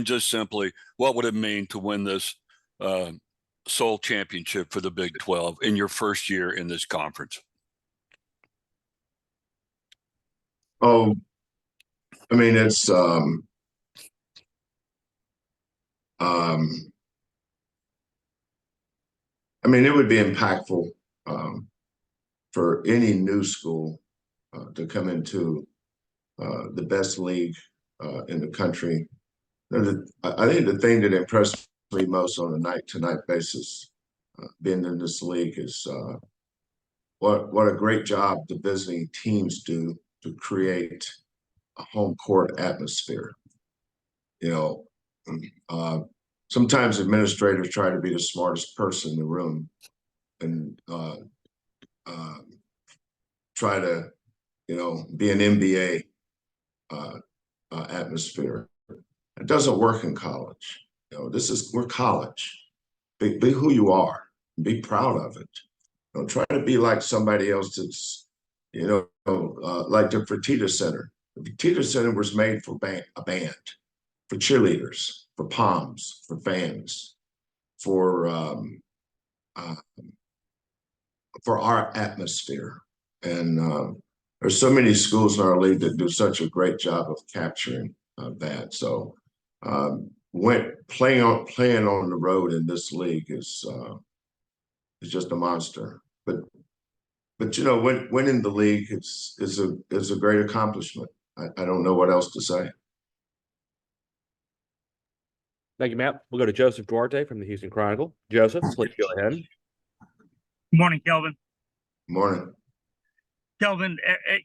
just simply, what would it mean to win this sole championship for the Big 12 in your first year in this conference? Oh, I mean, it would be impactful for any new school to come into the best league in the country. I think the thing that impressed me most on a night-to-night basis, being in this league, is what a great job the visiting teams do to create a home court atmosphere. Sometimes administrators try to be the smartest person in the room and try to, be an NBA atmosphere. It doesn't work in college. We're college. Be who you are. Be proud of it. Don't try to be like somebody else that's, like the Fertitta Center. The Fertitta Center was made for a band, for cheerleaders, for poms, for fans, for our atmosphere. And there's so many schools in our league that do such a great job of capturing that. So playing on the road in this league is just a monster. But winning the league is a great accomplishment. I don't know what else to say. Thank you, Matt. We'll go to Joseph Duarte from the Houston Chronicle. Joseph, please go ahead. Good morning, Kelvin. Morning. Kelvin,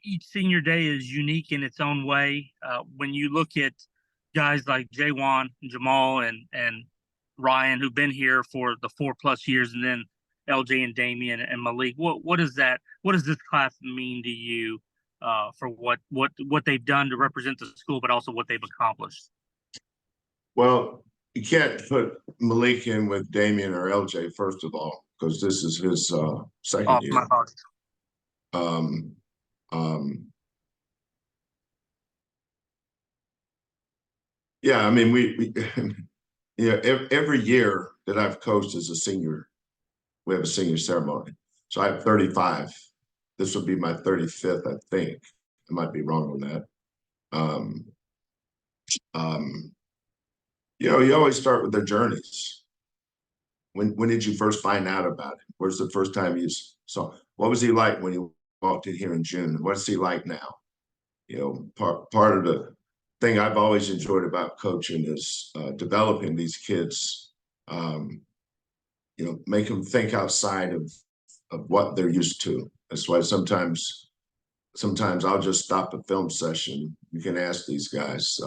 each senior day is unique in its own way. When you look at guys like Jaywan, Jamal, and Ryan, who've been here for the 4+ years, and then LJ and Damian and Malik, what does this class mean to you for what they've done to represent the school, but also what they've accomplished? Well, you can't put Malik in with Damian or LJ, first of all, because this is his second year. My thoughts. Yeah, I mean, we every year that I've coached as a senior, we have a senior ceremony. So I have 35. This will be my 35th, I think. I might be wrong on that. You always start with their journeys. When did you first find out about it? Where's the first time you saw? What was he like when he walked in here in June? What's he like now? Part of the thing I've always enjoyed about coaching is developing these kids. Make them think outside of what they're used to. That's why sometimes I'll just stop a film session. You can ask these guys,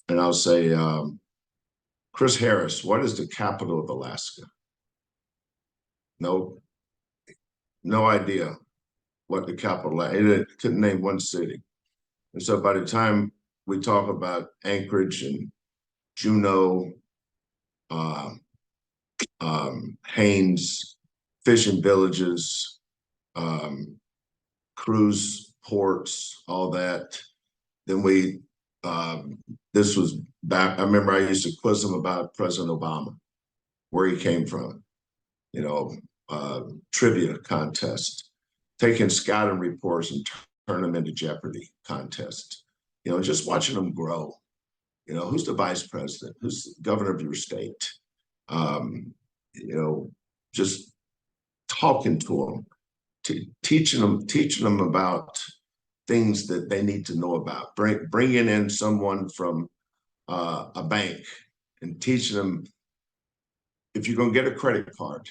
and I'll say, Chris Harris, what is the capital of Alaska? No idea what the capital is. It couldn't name one city. And so by the time we talk about Anchorage and Juneau, Haines, fishing villages, cruise ports, all that, then this was back. I remember I used to quiz him about President Obama, where he came from, trivia contest, taking scouting reports and turn them into Jeopardy contest. Just watching them grow. Who's the vice president? Who's the governor of your state? Just talking to them, teaching them about things that they need to know about. Bringing in someone from a bank and teaching them, if you're going to get a credit card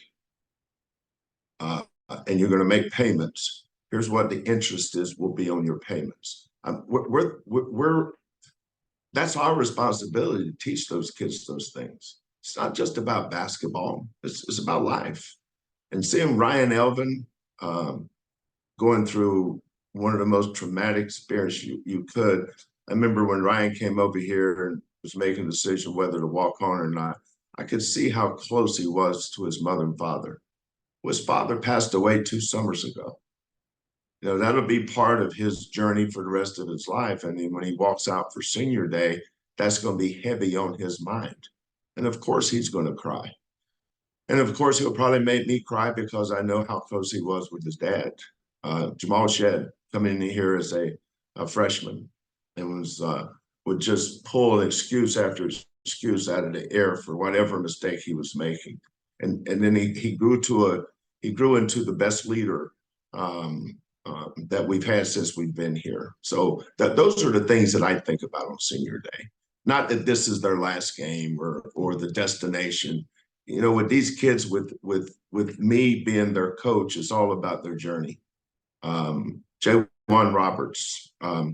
and you're going to make payments, here's what the interest will be on your payments. That's our responsibility to teach those kids those things. It's not just about basketball. It's about life. And seeing Ryan Elvin going through one of the most traumatic experiences you could. I remember when Ryan came over here and was making a decision whether to walk on or not, I could see how close he was to his mother and father. His father passed away 2 summers ago. That'll be part of his journey for the rest of his life. And then when he walks out for senior day, that's going to be heavy on his mind. And of course, he's going to cry. And of course, he'll probably make me cry because I know how close he was with his dad. Jamal Shed coming in here as a freshman and would just pull excuse after excuse out of the air for whatever mistake he was making. And then he grew into the best leader that we've had since we've been here. So those are the things that I think about on senior day. Not that this is their last game or the destination. You know, with these kids, with me being their coach, it's all about their journey. J1 Roberts, a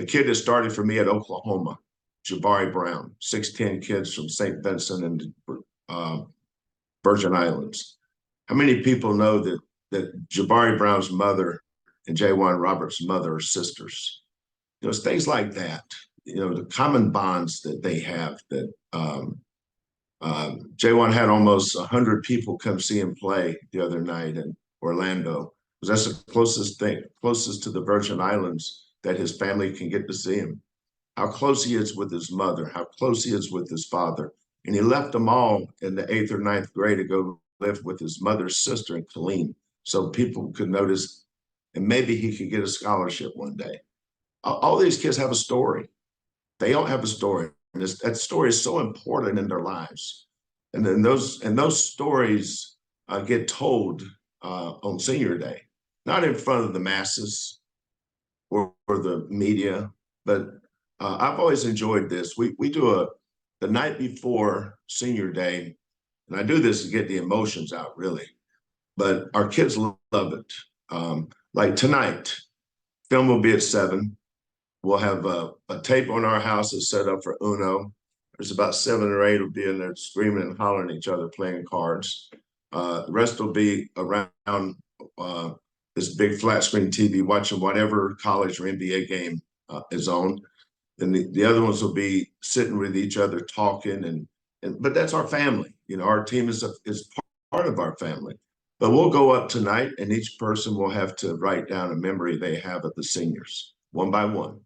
kid that started for me at Oklahoma, Jabari Brown, 6'10" kids from St. Vincent and Virgin Islands. How many people know that Jabari Brown's mother and J1 Roberts' mother are sisters? You know, it's things like that. You know, the common bonds that they have. That J1 had almost 100 people come see him play the other night in Orlando, because that's the closest to the Virgin Islands that his family can get to see him. How close he is with his mother, how close he is with his father. And he left them all in the 8th or 9th grade to go live with his mother's sister in Killeen, so people could notice, and maybe he could get a scholarship one day. All these kids have a story. They all have a story. And that story is so important in their lives. And then those stories get told on senior day, not in front of the masses or the media, but I've always enjoyed this. We do the night before senior day, and I do this to get the emotions out, really. But our kids love it. Like tonight, film will be at 7. We'll have a tape on our house that's set up for Uno. There's about 7 or 8 will be in there screaming and hollering at each other, playing cards. The rest will be around this big flat screen TV, watching whatever college or NBA game is on. Then the other ones will be sitting with each other, talking, but that's our family. You know, our team is part of our family. But we'll go up tonight, and each person will have to write down a memory they have of the seniors, one by one,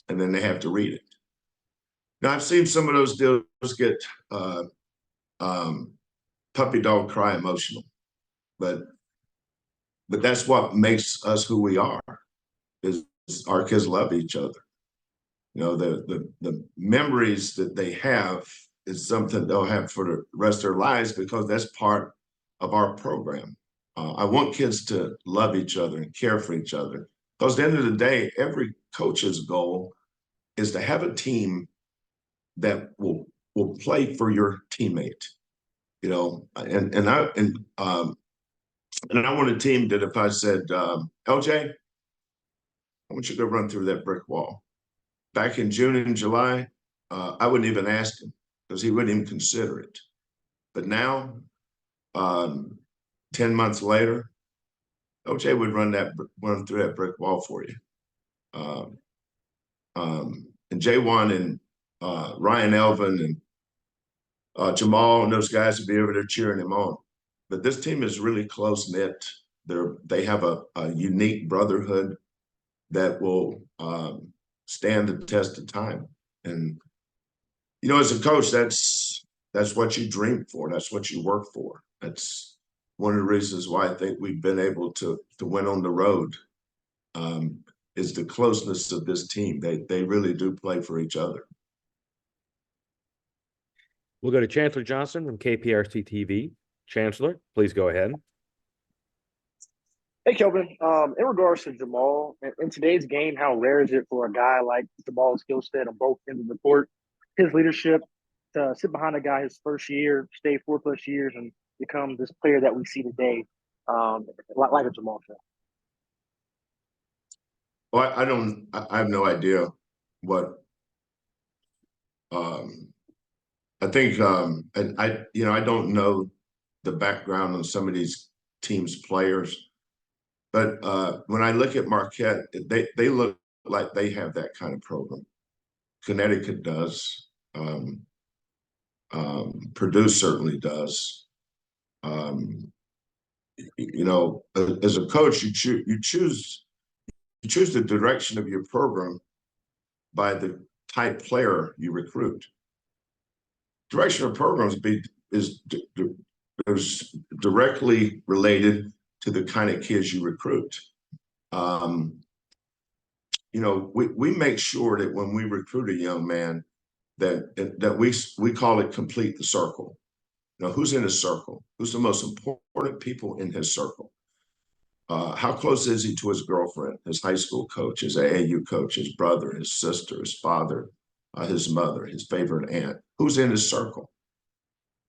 and then they have to read it. Now, I've seen some of those deals get puppy dog cry emotional, but that's what makes us who we are. Is our kids love each other. You know, the memories that they have is something they'll have for the rest of their lives, because that's part of our program. I want kids to love each other and care for each other, because at the end of the day, every coach's goal is to have a team that will play for your teammate. You know, and I want a team that if I said, LJ, I want you to run through that brick wall. Back in June and July, I wouldn't even ask him, because he wouldn't even consider it. But now, 10 months later, OJ would run through that brick wall for you. And J1 and Ryan Elvin and Jamal and those guys would be over there cheering him on. But this team is really close-knit. They have a unique brotherhood that will stand the test of time. And, you know, as a coach, that's what you dream for. That's what you work for. That's one of the reasons why I think we've been able to win on the road, is the closeness of this team. They really do play for each other. We'll go to Chancellor Johnson from KPRC TV. Chancellor, please go ahead. Hey, Kelvin. In regards to Jamal, in today's game, how rare is it for a guy like Jamal's skill set on both ends of the court, his leadership, to sit behind a guy his first year, stay 4+ years, and become this player that we see today, like a Jamal Shaw? Well, I have no idea what. I think, and I don't know the background on some of these teams' players, but when I look at Marquette, they look like they have that kind of program. Connecticut does. Purdue certainly does. You know, as a coach, you choose the direction of your program by the type player you recruit. Direction of programs is directly related to the kind of kids you recruit. You know, we make sure that when we recruit a young man, that we call it complete the circle. You know, who's in his circle? Who's the most important people in his circle? How close is he to his girlfriend, his high school coach, his AAU coach, his brother, his sister, his father, his mother, his favorite aunt? Who's in his circle?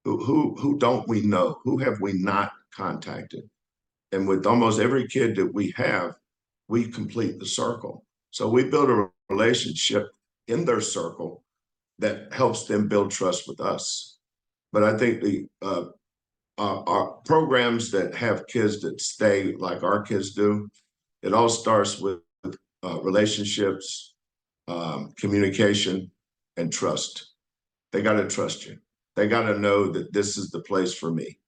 Who don't we know? Who have we not contacted? And with almost every kid that we have, we complete the circle. So we build a relationship in their circle that helps them build trust with us. But I think our programs that have kids that stay like our kids do, it all starts with relationships, communication, and trust. They got to trust you. They got to know that this is the place for me.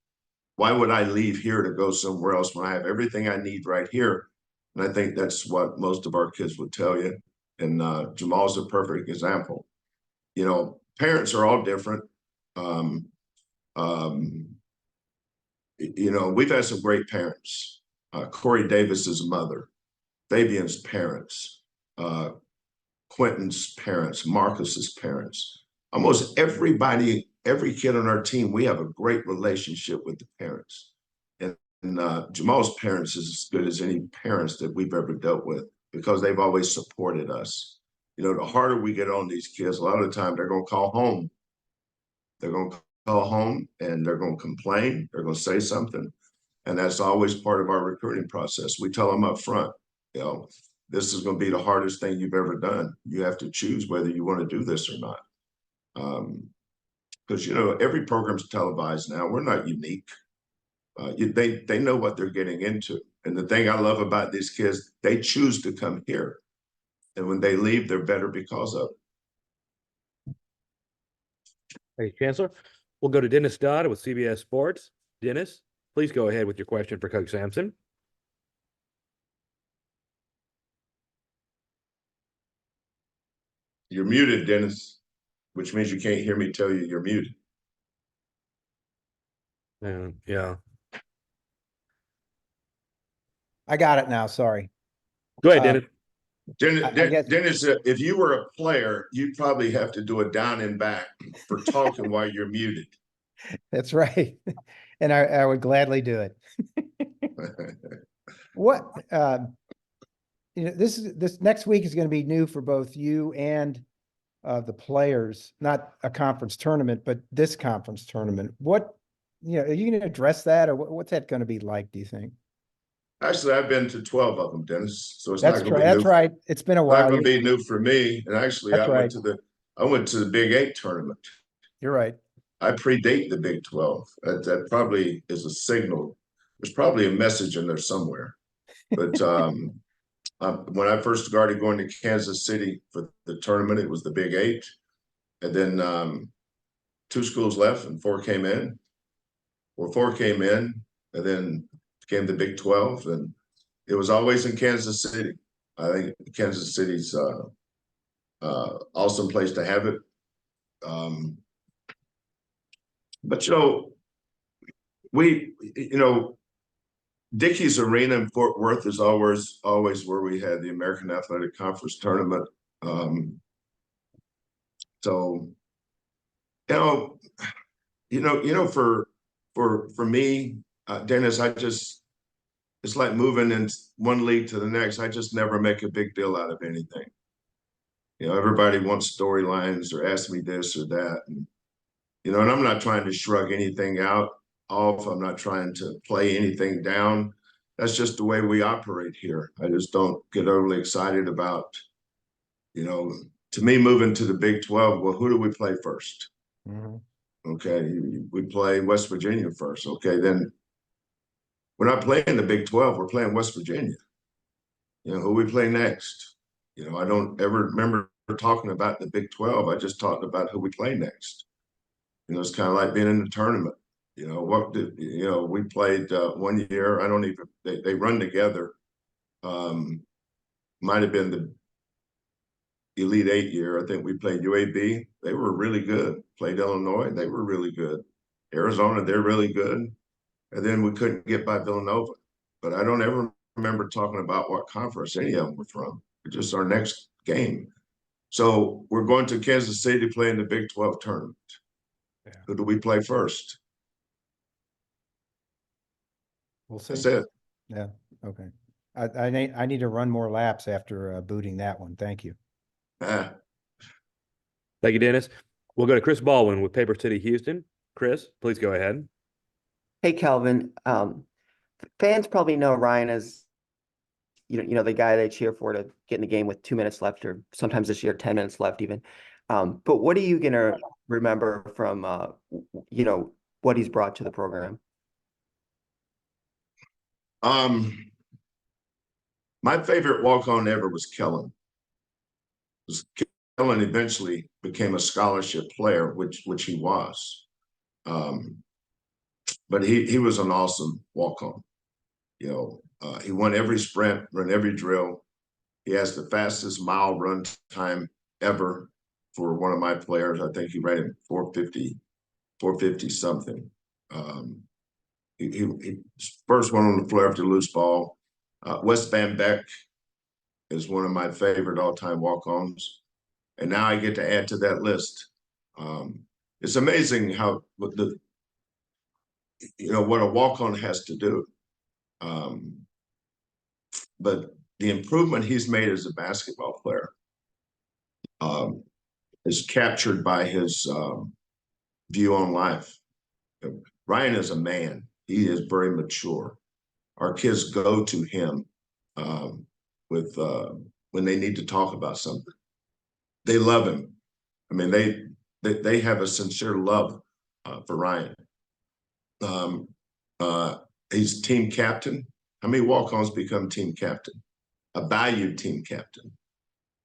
Why would I leave here to go somewhere else when I have everything I need right here? And I think that's what most of our kids would tell you. And Jamal's a perfect example. You know, parents are all different. You know, we've had some great parents. Corey Davis's mother, Fabian's parents, Quentin's parents, Marcus's parents. Almost everybody, every kid on our team, we have a great relationship with the parents. And Jamal's parents is as good as any parents that we've ever dealt with because they've always supported us. You know, the harder we get on these kids, a lot of the time they're going to call home. They're going to call home and they're going to complain. They're going to say something. And that's always part of our recruiting process. We tell them up front, you know, this is going to be the hardest thing you've ever done. You have to choose whether you want to do this or not. Because, you know, every program's televised now. We're not unique. They know what they're getting into. And the thing I love about these kids, they choose to come here. And when they leave, they're better because of it. Thank you, Chancellor. We'll go to Dennis Dodd with CBS Sports. Dennis, please go ahead with your question for Coach Sampson. You're muted, Dennis, which means you can't hear me tell you you're muted. Yeah. I got it now. Sorry. Go ahead, Dennis. Dennis, if you were a player, you'd probably have to do a down and back for talking while you're muted. That's right. And I would gladly do it. What, you know, this next week is going to be new for both you and the players, not a conference tournament, but this conference tournament. What, you know, are you going to address that or what's that going to be like, do you think? Actually, I've been to 12 of them, Dennis. So it's That's not going right. to be That's new. right. It's been a It's while. not going to be new for me. And actually, That's I right. went to the Big 8 tournament. You're right. I predate the Big 12. That probably is a signal. There's probably a message in there somewhere. But when I first started going to Kansas City for the tournament, it was the Big 8. And then 2 schools left and 4 came in. Or 4 came in and then came the Big 12. And it was always in Kansas City. I think Kansas City's awesome place to have it. But, you know, Dickey's Arena in Fort Worth is always where we had the American Athletic Conference tournament. So, for me, Dennis, it's like moving in one league to the next. I just never make a big deal out of anything. You know, everybody wants storylines or ask me this or that. And, you know, and I'm not trying to shrug anything off. I'm not trying to play anything down. That's just the way we operate here. I just don't get overly excited about, you know, to me, moving to the Big 12, well, who do we play first? Mm-hmm. Okay, we play West Virginia first. Okay, then we're not playing the Big 12. We're playing West Virginia. You know, who we play next? You know, I don't ever remember talking about the Big 12. I just talked about who we play next. You know, it's kind of like being in the tournament. You know, we played 1 year. I don't even, they run together. Might have been Elite Eight year. I think we played UAB. They were really good. Played Illinois. They were really good. Arizona, they're really good. And then we couldn't get by Villanova. But I don't ever remember talking about what conference any of them were from. It's just our next game. So we're going to Kansas City to play in the Big 12 tournament. Yeah. Who do we play first? We'll see. That's it. Yeah, okay. I need to run more laps after booting that one. Thank you. Ah, Thank you, Dennis. We'll go to Chris Baldwin with Paper City, Houston. Chris, please go ahead. Hey, Kelvin. Fans probably know Ryan as the guy they cheer for to get in the game with 2 minutes left, or sometimes this year 10 minutes left even. But what are you gonna remember from what he's brought to the program? My favorite walk-on ever was Kellen. Kellen eventually became a scholarship player, which he was. But he was an awesome walk-on. He won every sprint, run every drill. He has the fastest mile run time ever for one of my players. I think he ran in 450 something. He first one on the floor after loose ball. Wes Van Beck is one of my favorite all-time walk-ons. And now I get to add to that list. It's amazing how what a walk-on has to do. But the improvement he's made as a basketball player is captured by his view on life. Ryan is a man. He is very mature. Our kids go to him with when they need to talk about something. They love him. I mean, they have a sincere love for Ryan. He's team captain. How many walk-ons become team captain? A valued team captain.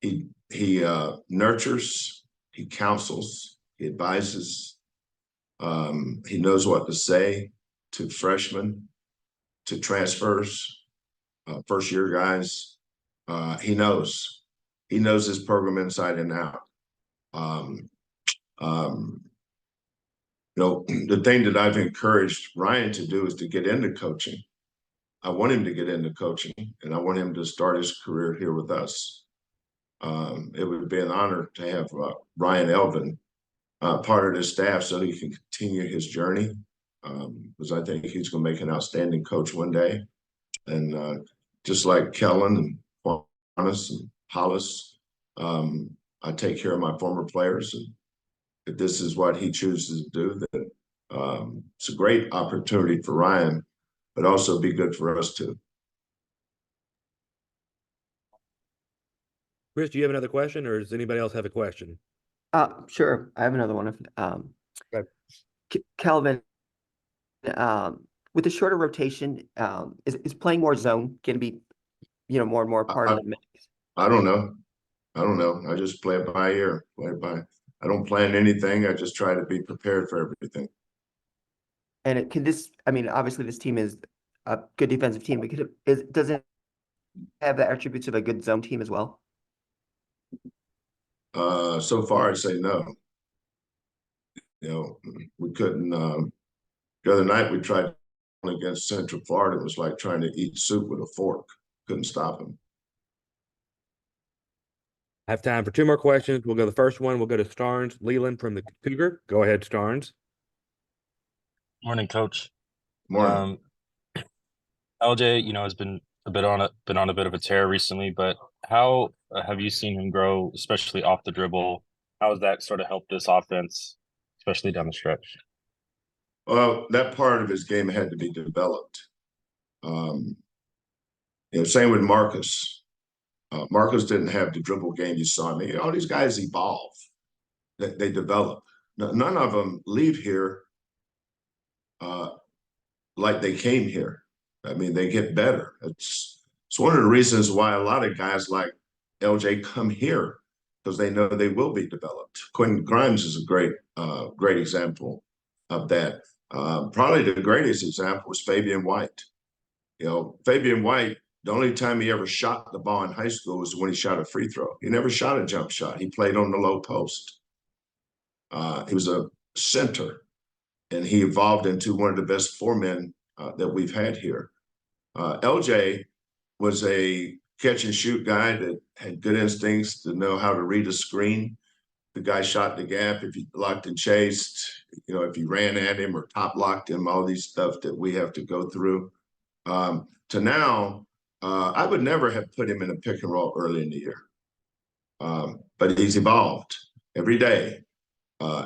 He nurtures, he counsels, he advises. He knows what to say to freshmen, to transfers, first-year guys. He knows his program inside and out. The thing that I've encouraged Ryan to do is to get into coaching. I want him to get into coaching, and I want him to start his career here with us. It would be an honor to have Ryan Elvin part of the staff so he can continue his journey, because I think he's going to make an outstanding coach one day. And just like Kellen and Juanis and Hollis, I take care of my former players. And if this is what he chooses to do, then it's a great opportunity for Ryan, but also be good for us too. Chris, do you have another question, or does anybody else have a question? Sure. I have another one. Okay. Kelvin, with the shorter rotation, is playing more zone going to be, more and more part of the mix? I don't know. I just play it by ear. I don't plan anything. I just try to be prepared for everything. And obviously this team is a good defensive team, but does it have the attributes of a good zone team as well? So far, I'd say no. We couldn't. The other night we tried against Central Florida. It was like trying to eat soup with a fork. Couldn't stop them. I have time for two more questions. We'll go to the first one. We'll go to Starnes Leland from the Cougar. Go ahead, Starnes. Morning, Coach. Morning. LJ, has been on a bit of a tear recently, but how have you seen him grow, especially off the dribble? How has that sort of helped this offense, especially down the stretch? Well, that part of his game had to be developed. Same with Marcus. Marcus didn't have the dribble game you saw. I mean, all these guys evolve. They develop. None of them leave here like they came here. I mean, they get better. It's one of the reasons why a lot of guys like LJ come here, because they know they will be developed. Quentin Grimes is a great example of that. Probably the greatest example was Fabian White. Fabian White The only time he ever shot the ball in high school was when he shot a free throw. He never shot a jump shot. He played on the low post. He was a center, and he evolved into one of the best foremen that we've had here. LJ was a catch and shoot guy that had good instincts to know how to read a screen. The guy shot the gap if he locked and chased, if he ran at him or top locked him, all these stuff that we have to go through. To now, I would never have put him in a pick and roll early in the year. But he's evolved every day.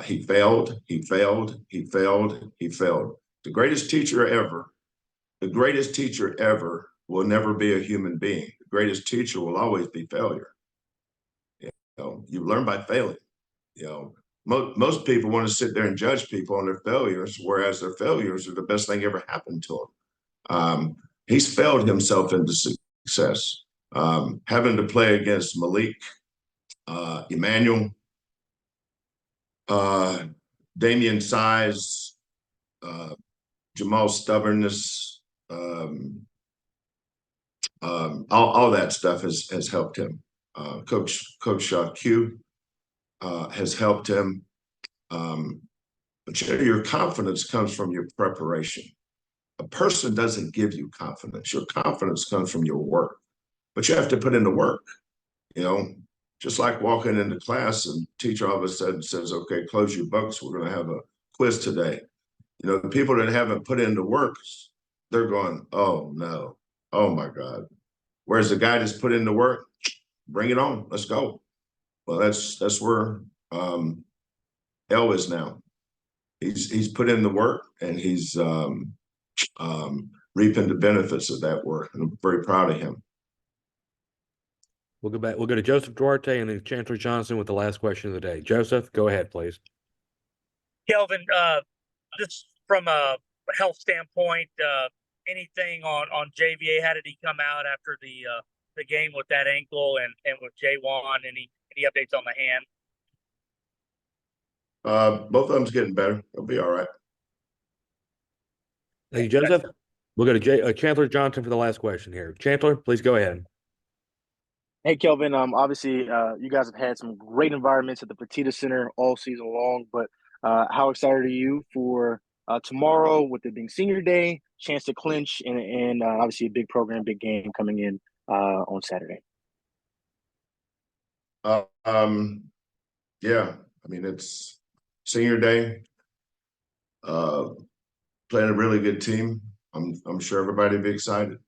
He failed, he failed, he failed, he failed. The greatest teacher ever will never be a human being. The greatest teacher will always be failure. You learn by failing. Most people want to sit there and judge people on their failures, whereas their failures are the best thing ever happened to them. He's failed himself into success. Having to play against Malik, Emmanuel, Damian size, Jamal's stubbornness, all that stuff has helped him. Coach Q has helped him. But your confidence comes from your preparation. A person doesn't give you confidence. Your confidence comes from your work, but you have to put in the work. Just like walking into class and teacher all of a sudden says, okay, close your books. We're going to have a quiz today. The people that haven't put in the work, they're going, oh no, oh my God. Whereas the guy that's put in the work, bring it on, let's go. Well, that's where L is now. He's put in the work, and he's reaping the benefits of that work. And I'm very proud of him. We'll go back. We'll go to Joseph Duarte and then Chancellor Johnson with the last question of the day. Joseph, go ahead, please. Kelvin, just from a health standpoint, anything on JVA? How did he come out after the game with that ankle, and with J1? Any updates on the hand? Both of them's getting better. They'll be all right. Thank you, Joseph. We'll go to Chancellor Johnson for the last question here. Chancellor, please go ahead. Hey, Kelvin. Obviously, you guys have had some great environments at the Fertitta Center all season long, but how excited are you for tomorrow, with it being senior day, chance to clinch, and obviously a big program, big game coming in on Saturday? Yeah, I mean, it's senior day. Playing a really good team. I'm sure everybody will be excited.